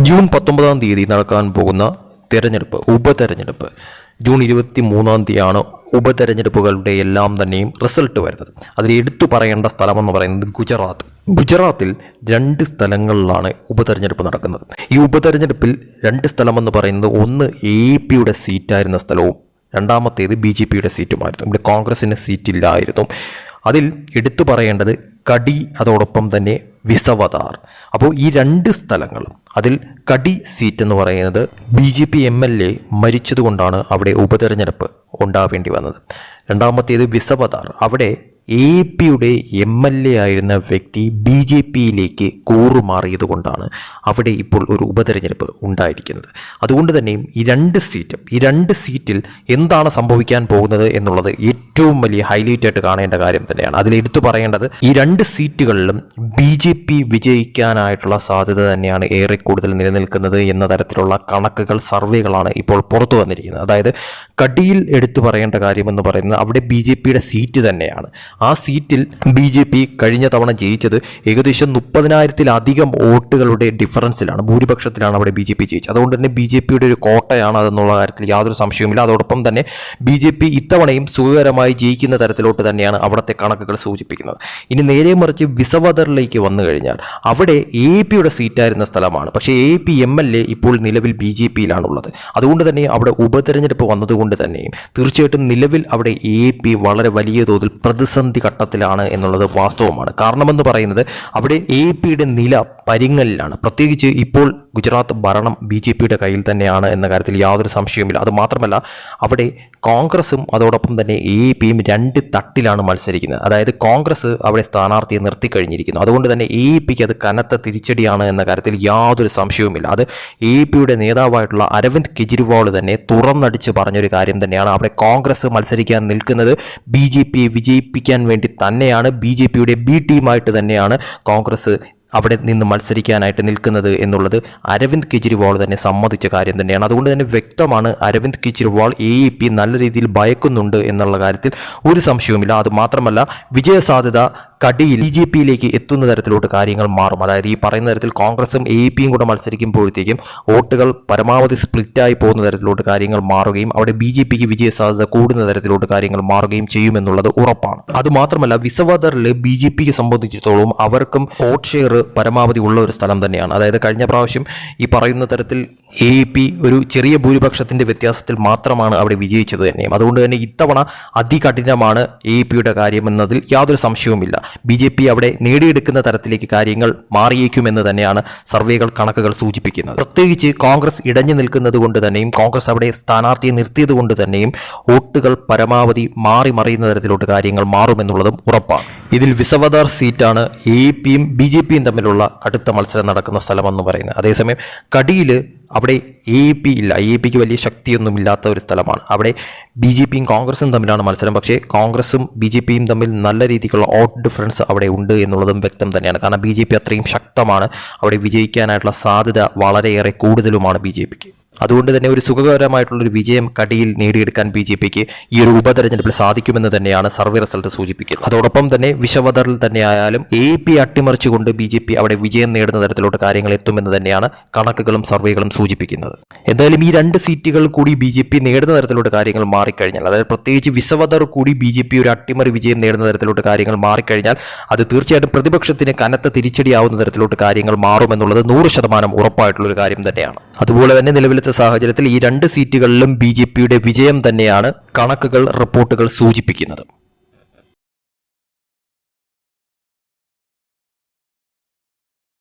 June 19-ാം തീയതി നടക്കാൻ പോകുന്ന ഉപതെരഞ്ഞെടുപ്പ് ജൂൺ 23-ാം തീയതിയാണ് ഉപതെരഞ്ഞെടുപ്പുകളുടെ എല്ലാം തന്നെയും റിസൾട്ട് വരുന്നത്. അതിൽ എടുത്തു പറയേണ്ട സ്ഥലമെന്ന് പറയുന്നത് ഗുജറാത്തിൽ 2 സ്ഥലങ്ങളിലാണ് ഉപതെരഞ്ഞെടുപ്പ് നടക്കുന്നത്. ഈ ഉപതെരഞ്ഞെടുപ്പിൽ 2 സ്ഥലമെന്ന് പറയുന്നത് ഒന്ന് AAPയുടെ സീറ്റായിരുന്ന സ്ഥലവും രണ്ടാമത്തേത് BJPയുടെ സീറ്റുമായിരുന്നു. ഇവിടെ കോൺഗ്രസിന് സീറ്റില്ലായിരുന്നു. അതിൽ എടുത്തു പറയേണ്ടത് കടി, അതോടൊപ്പം തന്നെ വിസവദാർ. അപ്പോൾ ഈ 2 സ്ഥലങ്ങളും, അതിൽ കടി സീറ്റ് എന്ന് പറയുന്നത് BJP MLA മരിച്ചതുകൊണ്ടാണ് അവിടെ ഉപതെരഞ്ഞെടുപ്പ് ഉണ്ടാവേണ്ടി വന്നത്. രണ്ടാമത്തേത് വിസവദാർ, അവിടെ AAPയുടെ MLA ആയിരുന്ന വ്യക്തി BJPയിലേക്ക് കൂറുമാറിയത് കൊണ്ടാണ് അവിടെ ഇപ്പോൾ ഒരു ഉപതെരഞ്ഞെടുപ്പ് ഉണ്ടായിരിക്കുന്നത്. അതുകൊണ്ട് തന്നെയും ഈ 2 സീറ്റിൽ എന്താണ് സംഭവിക്കാൻ പോകുന്നത് എന്നുള്ളത് ഏറ്റവും വലിയ ഹൈലൈറ്റ് ആയിട്ട് കാണേണ്ട കാര്യം തന്നെയാണ്. അതിൽ എടുത്തു പറയേണ്ടത് ഈ 2 സീറ്റുകളിലും BJP വിജയിക്കാനായിട്ടുള്ള സാധ്യത തന്നെയാണ് ഏറെ കൂടുതൽ നിലനിൽക്കുന്നത് എന്ന തരത്തിലുള്ള കണക്കുകൾ, സർവേകളാണ് ഇപ്പോൾ പുറത്തു വന്നിരിക്കുന്നത്. അതായത് കടിയിൽ എടുത്തു പറയേണ്ട കാര്യമെന്ന് പറയുന്നത് അവിടെ BJPയുടെ സീറ്റ് തന്നെയാണ്. ആ സീറ്റിൽ BJP കഴിഞ്ഞ തവണ ജയിച്ചത് ഏകദേശം 30,000-ലധികം വോട്ടുകളുടെ ഡിഫറൻസിലാണ്, ഭൂരിപക്ഷത്തിലാണ് അവിടെ BJP ജയിച്ചത്. അതുകൊണ്ട് തന്നെ BJPയുടെ ഒരു കോട്ടയാണ് അതെന്നുള്ള കാര്യത്തിൽ യാതൊരു സംശയവുമില്ല. അതോടൊപ്പം തന്നെ BJP ഇത്തവണയും സുഖകരമായി ജയിക്കുന്ന തരത്തിലോട്ട് തന്നെയാണ് അവിടുത്തെ കണക്കുകൾ സൂചിപ്പിക്കുന്നത്. ഇനി നേരെ മറിച്ച് വിസവദറിലേക്ക് വന്നു കഴിഞ്ഞാൽ അവിടെ AAPയുടെ സീറ്റായിരുന്ന സ്ഥലമാണ്. പക്ഷേ AAP MLA ഇപ്പോൾ നിലവിൽ BJPയിലാണുള്ളത്. അതുകൊണ്ട് തന്നെ അവിടെ ഉപതെരഞ്ഞെടുപ്പ് വന്നതുകൊണ്ട് തന്നെയും തീർച്ചയായിട്ടും നിലവിൽ അവിടെ AAP വളരെ വലിയ തോതിൽ പ്രതിസന്ധി ഘട്ടത്തിലാണ് എന്നുള്ളത് വാസ്തവമാണ്. കാരണമെന്ന് പറയുന്നത് അവിടെ AAPയുടെ നില പരിങ്ങലിലാണ്. പ്രത്യേകിച്ച് ഇപ്പോൾ ഗുജറാത്ത് ഭരണം BJPയുടെ കയ്യിൽ തന്നെയാണ് എന്ന കാര്യത്തിൽ യാതൊരു സംശയവുമില്ല. അതുമാത്രമല്ല അവിടെ കോൺഗ്രസും അതോടൊപ്പം തന്നെ AAPയും 2 തട്ടിലാണ് മത്സരിക്കുന്നത്. അതായത് കോൺഗ്രസ് അവിടെ സ്ഥാനാർത്ഥിയെ നിർത്തിക്കഴിഞ്ഞിരിക്കുന്നു. അതുകൊണ്ട് തന്നെ AAPക്ക് അത് കനത്ത തിരിച്ചടിയാണ് എന്ന കാര്യത്തിൽ യാതൊരു സംശയവുമില്ല. അത് AAPയുടെ നേതാവായിട്ടുള്ള അരവിന്ദ് കെജ്രിവാൾ തന്നെ തുറന്നടിച്ച് പറഞ്ഞൊരു കാര്യം തന്നെയാണ്. അവിടെ കോൺഗ്രസ് മത്സരിക്കാൻ നിൽക്കുന്നത് BJPയെ വിജയിപ്പിക്കാൻ വേണ്ടി തന്നെയാണ്, BJPയുടെ B ടീമായിട്ട് തന്നെയാണ് കോൺഗ്രസ് അവിടെ നിന്ന് മത്സരിക്കാനായിട്ട് നിൽക്കുന്നത് എന്നുള്ളത് അരവിന്ദ് കെജ്രിവാൾ തന്നെ സമ്മതിച്ച കാര്യം തന്നെയാണ്. അതുകൊണ്ട് തന്നെ വ്യക്തമാണ് അരവിന്ദ് കെജ്രിവാൾ AAP നല്ല രീതിയിൽ ഭയക്കുന്നുണ്ട് എന്നുള്ള കാര്യത്തിൽ ഒരു സംശയവുമില്ല. അതുമാത്രമല്ല വിജയസാധ്യത കടിയിൽ BJPയിലേക്ക് എത്തുന്ന തരത്തിലോട്ട് കാര്യങ്ങൾ മാറും. അതായത് ഈ പറയുന്ന തരത്തിൽ കോൺഗ്രസും AAPയും കൂടെ മത്സരിക്കുമ്പോഴത്തേക്കും വോട്ടുകൾ പരമാവധി സ്പ്ലിറ്റായി പോകുന്ന തരത്തിലോട്ട് കാര്യങ്ങൾ മാറുകയും അവിടെ BJPക്ക് വിജയസാധ്യത കൂടുന്ന തരത്തിലോട്ട് കാര്യങ്ങൾ മാറുകയും ചെയ്യുമെന്നുള്ളത് ഉറപ്പാണ്. അതുമാത്രമല്ല വിസവദറിൽ BJPക്ക് സംബന്ധിച്ചിടത്തോളം അവർക്കും വോട്ട് ഷെയർ പരമാവധി ഉള്ള ഒരു സ്ഥലം തന്നെയാണ്. അതായത് കഴിഞ്ഞ പ്രാവശ്യം ഈ പറയുന്ന തരത്തിൽ AAP ഒരു ചെറിയ ഭൂരിപക്ഷത്തിൻ്റെ വ്യത്യാസത്തിൽ മാത്രമാണ് അവിടെ വിജയിച്ചത് തന്നെയും. അതുകൊണ്ട് തന്നെ ഇത്തവണ അതികഠിനമാണ് AAPയുടെ കാര്യമെന്നതിൽ യാതൊരു സംശയവുമില്ല. BJP അവിടെ നേടിയെടുക്കുന്ന തരത്തിലേക്ക് കാര്യങ്ങൾ മാറിയേക്കുമെന്ന് തന്നെയാണ് സർവേകൾ, കണക്കുകൾ സൂചിപ്പിക്കുന്നത്. പ്രത്യേകിച്ച് കോൺഗ്രസ് ഇടഞ്ഞു നിൽക്കുന്നത് കൊണ്ട് തന്നെയും കോൺഗ്രസ് അവിടെ സ്ഥാനാർത്ഥിയെ നിർത്തിയത് കൊണ്ട് തന്നെയും വോട്ടുകൾ പരമാവധി മറിയുന്ന തരത്തിലോട്ട് കാര്യങ്ങൾ മാറുമെന്നുള്ളതും ഉറപ്പാണ്. ഇതിൽ വിസവദാർ സീറ്റാണ് AAPയും BJPയും തമ്മിലുള്ള കടുത്ത മത്സരം നടക്കുന്ന സ്ഥലമെന്ന് പറയുന്നത്. അതേസമയം കടിയിൽ അവിടെ AAP ഇല്ല, AAPക്ക് വലിയ ശക്തിയൊന്നുമില്ലാത്ത ഒരു സ്ഥലമാണ്. അവിടെ BJPയും കോൺഗ്രസും തമ്മിലാണ് മത്സരം. പക്ഷേ കോൺഗ്രസും BJPയും തമ്മിൽ നല്ല രീതിക്കുള്ള വോട്ട് ഡിഫറൻസ് അവിടെ ഉണ്ട് എന്നുള്ളതും വ്യക്തം തന്നെയാണ്. കാരണം BJP അത്രയും ശക്തമാണ്, അവിടെ വിജയിക്കാനായിട്ടുള്ള സാധ്യത വളരെയേറെ കൂടുതലുമാണ് BJPക്ക്. അതുകൊണ്ട് തന്നെ ഒരു സുഖകരമായിട്ടുള്ളൊരു വിജയം കടിയിൽ നേടിയെടുക്കാൻ BJPക്ക് ഈ ഒരു ഉപതെരഞ്ഞെടുപ്പിൽ സാധിക്കുമെന്ന് തന്നെയാണ് സർവേ റിസൾട്ട് സൂചിപ്പിക്കുന്നത്. അതോടൊപ്പം തന്നെ വിസവദറിൽ തന്നെയായാലും AAP അട്ടിമറിച്ചുകൊണ്ട് BJP അവിടെ വിജയം നേടുന്ന തരത്തിലോട്ട് കാര്യങ്ങൾ എത്തുമെന്ന് തന്നെയാണ് കണക്കുകളും സർവേകളും സൂചിപ്പിക്കുന്നത്. എന്തായാലും ഈ 2 സീറ്റുകൾ കൂടി BJP നേടുന്ന തരത്തിലോട്ട് കാര്യങ്ങൾ മാറിക്കഴിഞ്ഞാൽ, അതായത് പ്രത്യേകിച്ച് വിസവദർ കൂടി BJP ഒരു അട്ടിമറി വിജയം നേടുന്ന തരത്തിലോട്ട് കാര്യങ്ങൾ മാറിക്കഴിഞ്ഞാൽ അത് തീർച്ചയായിട്ടും പ്രതിപക്ഷത്തിന് കനത്ത തിരിച്ചടിയാവുന്ന തരത്തിലോട്ട് കാര്യങ്ങൾ മാറുമെന്നുള്ളത് 100% ഉറപ്പായിട്ടുള്ളൊരു കാര്യം തന്നെയാണ്. അതുപോലെ തന്നെ നിലവിലത്തെ സാഹചര്യത്തിൽ ഈ 2 സീറ്റുകളിലും BJPയുടെ വിജയം തന്നെയാണ് കണക്കുകൾ, റിപ്പോർട്ടുകൾ സൂചിപ്പിക്കുന്നത്.